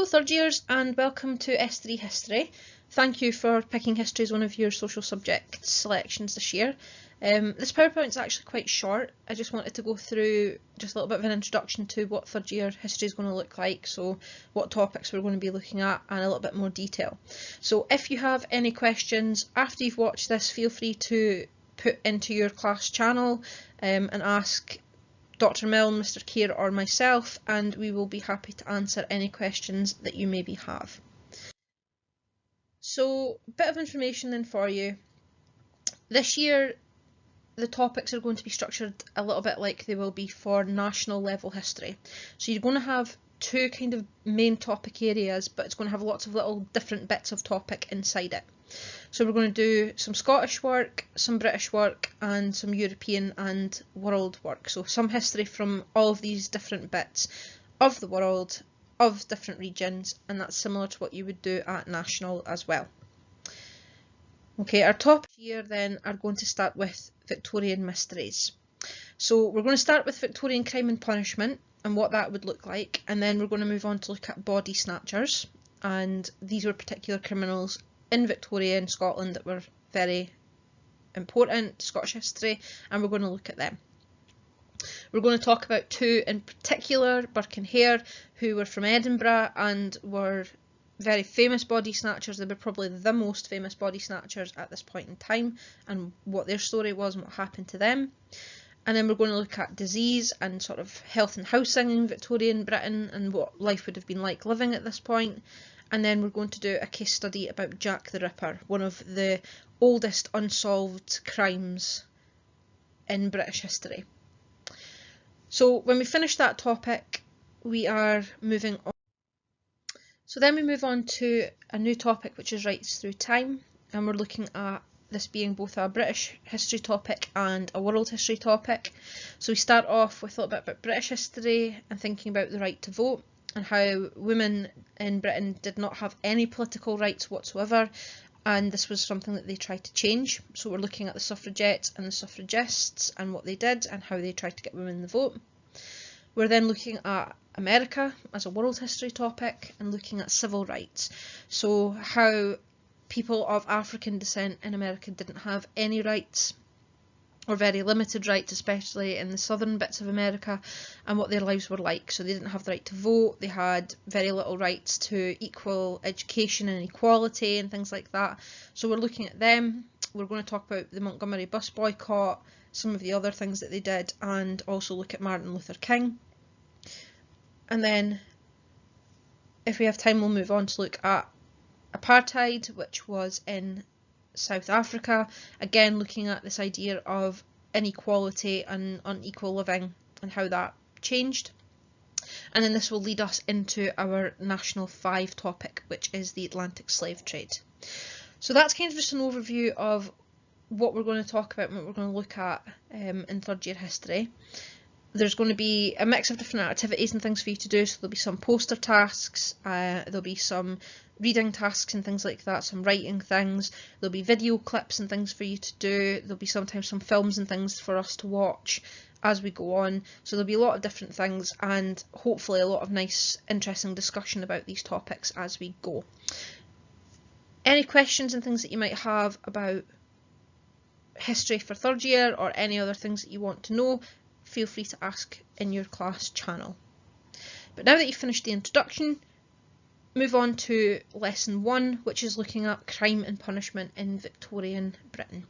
Hello third years and welcome to S3 History. Thank you for picking history as one of your social subject selections this year. This PowerPoint is actually quite short. I just wanted to go through just a little bit of an introduction to what third year history is going to look like, so what topics we're going to be looking at and a little bit more detail. So if you have any questions after you've watched this, feel free to put into your class channel and ask Dr. Milne, Mr. Keir or myself, and we will be happy to answer any questions that you maybe have. So, a bit of information then for you. This year the topics are going to be structured a little bit like they will be for national level history. So you're going to have two kind of main topic areas, but it's going to have lots of little different bits of topic inside it. So we're going to do some Scottish work, some British work and some European and world work. So some history from all of these different bits of the world, of different regions, and that's similar to what you would do at national as well. Okay, our topics here then are going to start with Victorian mysteries. So we're going to start with Victorian crime and punishment and what that would look like, and then we're going to move on to look at body snatchers, and these were particular criminals in Victoria and Scotland that were very important to Scottish history, and we're going to look at them. We're going to talk about two in particular, Burke and Hare, who were from Edinburgh and were very famous body snatchers. They were probably the most famous body snatchers at this point in time, and what their story was and what happened to them. And then we're going to look at disease and sort of health and housing in Victorian Britain and what life would have been like living at this point. And then we're going to do a case study about Jack the Ripper, one of the oldest unsolved crimes in British history. So when we finish that topic, we are moving on. So then we move on to a new topic, which is rights through time, and we're looking at this being both a British history topic and a world history topic. So we start off with a little bit about British history and thinking about the right to vote and how women in Britain did not have any political rights whatsoever, and this was something that they tried to change. So we're looking at the suffragettes and the suffragists and what they did and how they tried to get women the vote. We're then looking at America as a world history topic and looking at civil rights. So how people of African descent in America didn't have any rights, or very limited rights, especially in the southern bits of America, and what their lives were like. So they didn't have the right to vote, they had very little rights to equal education and equality and things like that. So we're looking at them. We're going to talk about the Montgomery bus boycott, some of the other things that they did, and also look at Martin Luther King. And then if we have time, we'll move on to look at apartheid, which was in South Africa, again looking at this idea of inequality and unequal living and how that changed. And then this will lead us into our National 5 topic, which is the Atlantic slave trade. So that's kind of just an overview of what we're going to talk about and what we're going to look at in third year history. There's going to be a mix of different activities and things for you to do, so there'll be some poster tasks, there'll be some reading tasks and things like that, some writing things, there'll be video clips and things for you to do, there'll be sometimes some films and things for us to watch as we go on, so there'll be a lot of different things and hopefully a lot of nice interesting discussion about these topics as we go. Any questions and things that you might have about history for third year or any other things that you want to know, feel free to ask in your class channel. But now that you've finished the introduction, move on to lesson 1, which is looking at crime and punishment in Victorian Britain.